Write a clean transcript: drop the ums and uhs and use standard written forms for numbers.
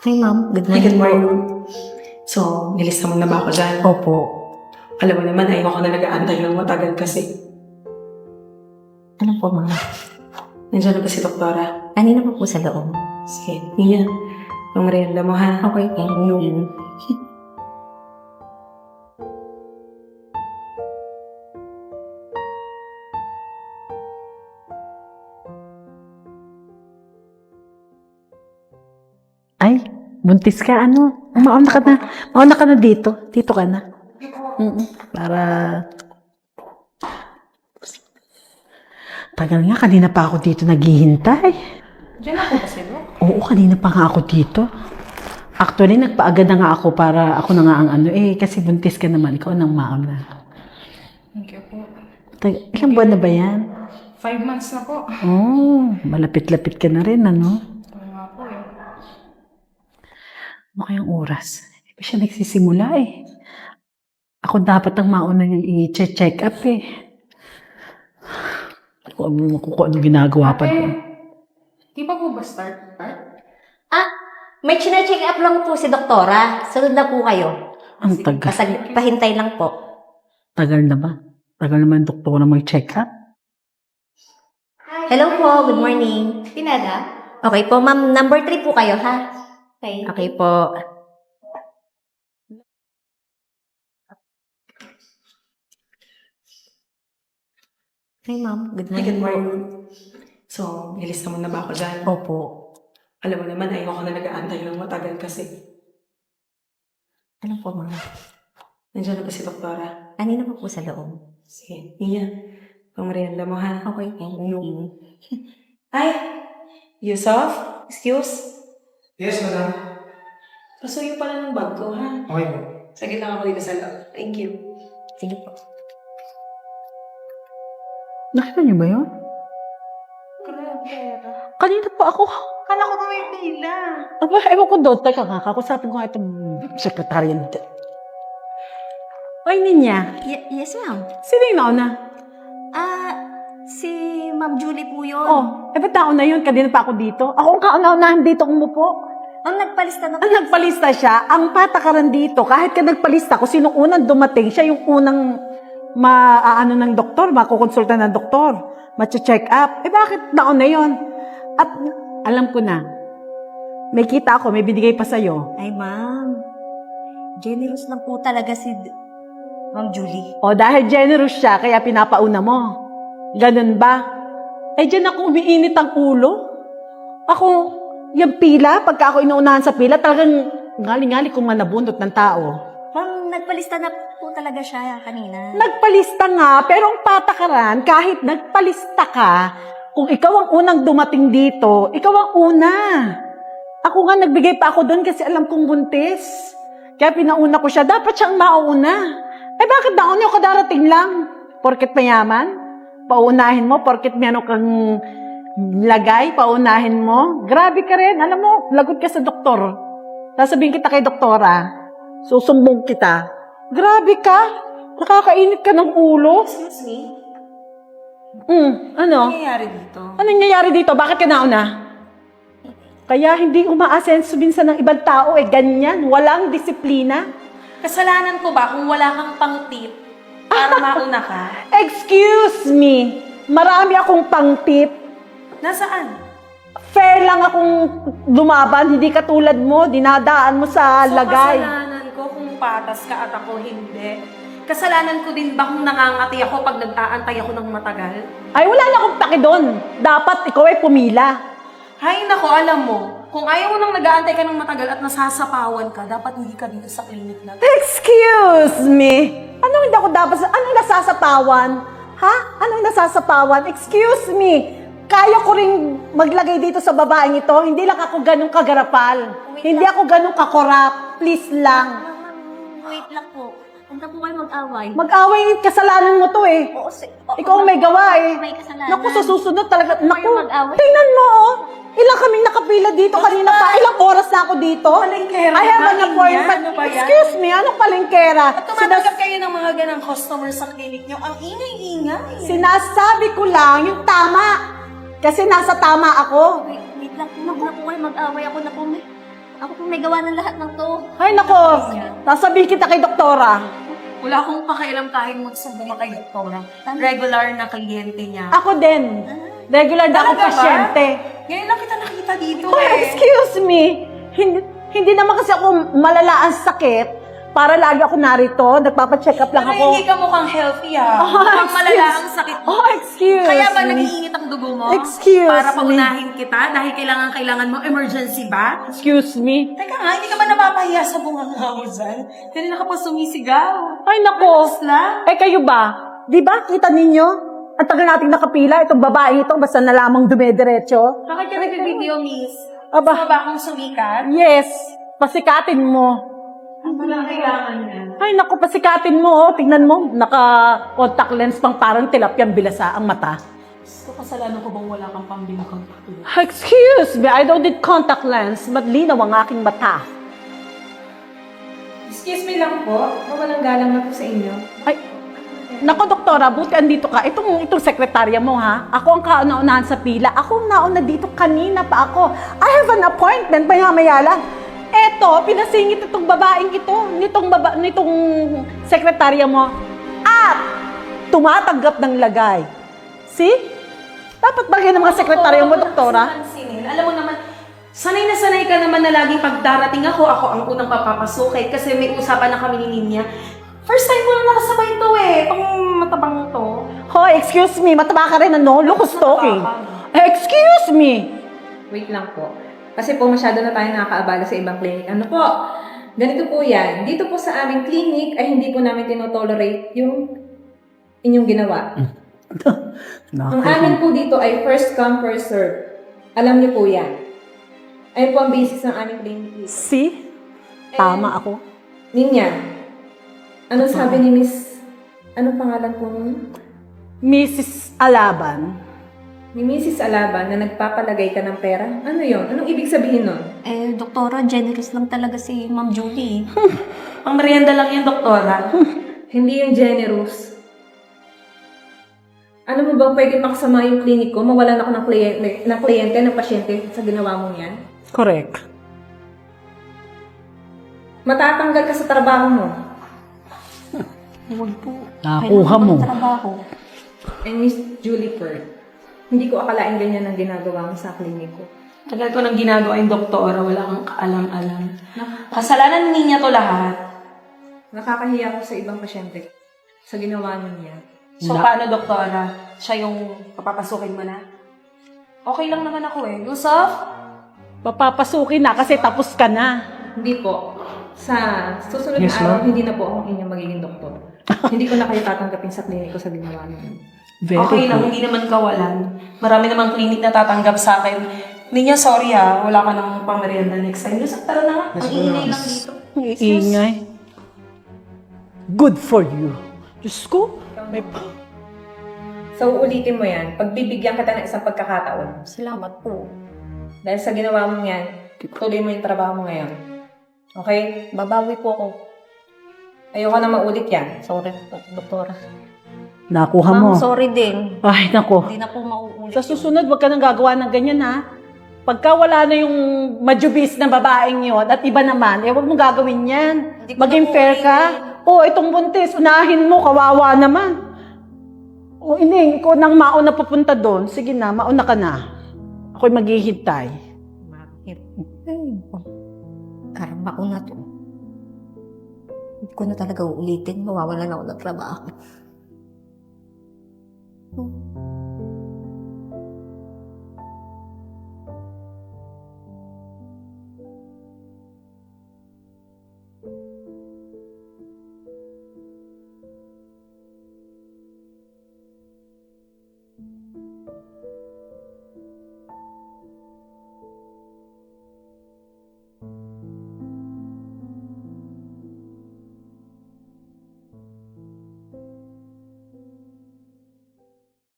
Hi, ma'am. Good Hi, morning. good morning. So, nilista mo na ba ako dyan? Opo. Alam mo naman, ayaw ko na nag-aantay ng matagal kasi. Ano po, ma'am? Nandiyan na ba si Doktora? Kanina pa po sa loob. Sige, Nia. Ang merienda mo, ha? Okay, thank you. Ay, buntis ka, ano? Mauna ka na. Mauna ka na dito. Dito ka na. Para... Tagal nga, kanina pa ako dito naghihintay. Diyan ako kasi, no? Oo, kanina pa nga ako dito. Actually, nagpaagad na nga ako para ako na nga ang ano. Kasi buntis ka naman. Ikaw nang mauna. Thank you po. Ilang buwan na ba yan? 5 months na po. Oh, malapit-lapit ka na rin, ano? Ito nga po, eh. Ano kayang oras? Hindi pa siya nagsisimula eh. Ako dapat ang mauna niyang i-check up eh. Kung ano ginagawa pa doon. Di pa po ba start? May chine-check up lang po si doktora. Sunod na po kayo. Ang tagal. Pahintay lang po. Tagal na ba? Tagal naman doktor na mag-check up. Hello po. Good morning. Pinada? Okay po, ma'am. Number 3 po kayo, ha? Okay. Okay po. Hi, ma'am. Good Hi, morning. good morning. So, nilista mo na ba ako dyan? Opo. Alam mo naman, ayaw ko na nag-aantay ng matagal kasi. Ano po, ma'am? Nandiyan na ba si Doktora? Kanina pa po sa loob. Sige, Nia. Ang merienda mo, ha? Okay, thank you. Ay! Yusuf? Excuse? Yes, madam. Pasuyo pala ng bag ko, ha? Okay po. Saglit lang ako dito sa loob. Thank you. Sige po. Nakita niyo ba yun? Grabe. Kanina pa ako. Kala ko may pila. Aba, ewan ko doon. Teka nga, kakusapin ko nga itong sekretarya nito. Oy, Ninya. Yes, ma'am. Sino yung nauna? Si Ma'am Julie po yun. Oh, ba't nauna yun? Kanina pa ako dito. Ako ang kauna-unahan dito umupo. Ang nagpalista na Ang nagpalista siya, ang patakaran dito, kahit ka nagpalista, kung sino unang dumating, siya yung unang maaano ng doktor, makukonsulta ng doktor, ma-check up. Bakit nauna yon? At alam ko na, may kita ako, may binigay pa sa'yo. Ay, ma'am. Generous lang po talaga si Ma'am Julie. O dahil generous siya, kaya pinapauna mo. Ganun ba? Diyan ako umiinit ang ulo. Ako, yung pila, pagka ako inuunahan sa pila, talagang ngali-ngali kung manabunot ng tao. Ma'am, nagpalista na po talaga siya kanina. Nagpalista nga, pero ang patakaran, kahit nagpalista ka, kung ikaw ang unang dumating dito, ikaw ang una. Ako nga, nagbigay pa ako doon kasi alam kong buntis. Kaya pinauna ko siya, dapat siyang mauna. Bakit nauna yung kadarating lang? Porket mayaman? Paunahin mo, porket meron kang lagay, paunahin mo. Grabe ka rin, alam mo, lagot ka sa doktor. Sasabihin kita kay doktora, susumbong kita. Grabe ka, nakakainit ka ng ulo. Excuse me? Ano? Nangyayari dito? Ano nangyayari dito? Bakit ka nauna? Kaya hindi umaasenso minsan ng ibang tao ganyan, walang disiplina. Kasalanan ko ba kung wala kang pang-tip para mauna ka? Excuse me, marami akong pang-tip. Nasaan? Fair lang akong lumaban, hindi katulad mo, dinadaan mo sa lagay. Kasalanan ko kung patas ka at ako hindi. Kasalanan ko din ba kung nangangati ako pag nag-aantay ako ng matagal? Ay, wala na akong paki doon. Dapat ikaw ay pumila. Hay nako, alam mo, kung ayaw mo nang nag-aantay ka ng matagal at nasasapawan ka, dapat hindi ka dito sa clinic na to. Excuse me, anong hindi ako dapat anong nasasapawan? Ha? Anong nasasapawan? Excuse me, kaya ko ring maglagay dito sa babaeng ito. Hindi lang ako ganun kagarapal. Hindi ako ganun kakorap. Please lang. Ma'am, wait lang po. Huwag na po kayo mag-away. Mag-away, kasalanan mo to eh. Oo, Ikaw ang may gawa eh. May kasalanan. Naku, sa susunod talaga. Huwag Naku, kayo mag-away. tingnan mo oh. Ilang kaming nakapila dito kanina pa. Ilang oras na ako dito. Palengkera I have ba? an appointment. Ano ba yan? Excuse me, anong palengkera? At tumatanggap kayo ng mga ganang customer sa clinic nyo. Ang ingay-ingay. Sinasabi ko lang yung tama. Kasi nasa tama ako. Wait lang po. Huwag na po kayo mag-away. Ako na po may... Ako po may gawa ng lahat ng to. Ay, nako. Sasabihin kita kay doktora. Wala akong pakialam kahit mo sa mga kay doktora. Regular na kliyente niya. Ako din. Regular na akong Talaga ba? pasyente. Ngayon lang kita nakita dito Oh, excuse me. Hindi naman kasi ako malala ang sakit para lagi ako narito. Nagpapacheck up lang Pero ako. hindi ka mukhang healthy ah. Oh, Mukhang malala excuse- ang sakit mo. Oh, excuse Kaya ba me. nag-iinit ang dugo mo? Excuse Para me. paunahin kita dahil kailangan mo emergency ba? Excuse me. Teka nga, hindi ka ba napapahiya sa bunganga mo dyan? Kanina ka pa sumisigaw. Ay, nako. Ayos lang. Eh, kayo ba? Di ba, kita ninyo? Ang tagal nating nakapila, itong babae ito, basta na lamang dumidiretso. Bakit ka nag-video, miss? Aba. Gusto mo ba akong sumikat? Yes, pasikatin mo. Ano lang kailangan niya? Ay, naku, pasikatin mo, oh. Tingnan mo, naka-contact lens pang parang tilapyang bilasa ang mata. So, kasalanan ko bang wala kang pambili kang patuloy? Excuse me, I don't need contact lens, linaw ang aking mata. Excuse me lang po. Mawalang galang na po sa inyo. Ay, naku, doktora, buti andito ka. Itong sekretarya mo, ha? Ako ang kauna-unahan sa pila. Ako ang nauna dito, kanina pa ako. I have an appointment, maya-maya lang. Eto, pinasingit itong babaeng ito, nitong sekretarya mo. At, tumatanggap ng lagay. See? Dapat bagay ng mga sekretarya mo, doktora? Alam mo naman, sanay na sanay ka naman na laging pag darating ako ang unang papapasukin kasi may usapan na kami ni Ninya. First time ko lang nakasabay to eh, itong matabang to. Hoy, excuse me, mataba ka rin, ano? Locus talking. Excuse me. Wait lang po. Kasi po masyado na tayo nakakaabala sa ibang clinic. Ano po? Ganito po yan. Dito po sa aming clinic ay hindi po namin tinotolerate yung inyong ginawa. Ang amin po dito ay first come, first serve. Alam niyo po yan. Ayun po ang basis ng aming clinic. See? Tama ako. Ninya, ano sabi ni Miss... Anong pangalan po niyo? Mrs. Alaban. Ni Mrs. Alaban na nagpapalagay ka ng pera? Ano yon? Anong ibig sabihin nun? Eh, doktora, generous lang talaga si Ma'am Julie. Ang merienda lang yan, doktora. Hindi yung generous. Ano mo bang pwede makasama yung klinik ko? Mawalan ako ng kliyente, ng pasyente sa ginawa mong yan? Correct. Matatanggal ka sa trabaho mo. Huwag po. Nakuha Kailangan mo. ko ng trabaho. And Miss Julie Ferd, hindi ko akalain ganyan ang ginagawa mo sa klinik ko. Tagal ko nang ginagawa yung doktora, wala kang kaalam-alam. Kasalanan ni Ninya to lahat. Nakakahiya ako sa ibang pasyente sa ginawa niya. So, paano, doktora? Siya yung papapasukin mo na? Okay lang naman ako eh. Yusuf? Papapasukin na kasi tapos ka na. Hindi po. Sa susunod na araw, hindi na po ako inyong magiging doktor. Hindi ko na kayo tatanggapin sa klinik ko sa ginawa niyo. Okay lang, hindi naman kawalan. Marami namang klinik na tatanggap sa akin. Ninya, sorry ah, wala ka nang pang-merienda next time. Yusuf, tara na nga. Ang ingay lang dito. Ang iingay. Good for you. Diyos ko. May So, uulitin mo yan. Pagbibigyan kita ng isang pagkakataon. Salamat po. Dahil sa ginawa mo yan, tuloy mo yung trabaho mo ngayon. Okay? Babawi po ako. Ayoko na maulit yan. Sorry po, doktora. Nakuha mo. Ma'am, sorry din. Ay, nako. Hindi na po mauulit. Sa susunod, wag ka nang gagawa ng ganyan, ha? Pagka wala na yung majubis na babaeng yon at iba naman, eh, wag mong gagawin yan. Hindi ko Maging na po fair ka. ulitin. O, itong buntis, unahin mo, kawawa naman. O, ining, ikaw nang mauna papunta doon. Sige na, mauna ka na. Ako'y maghihintay. Karma ko na to. Hindi ko na talaga uulitin. Mawawalan ako ng trabaho.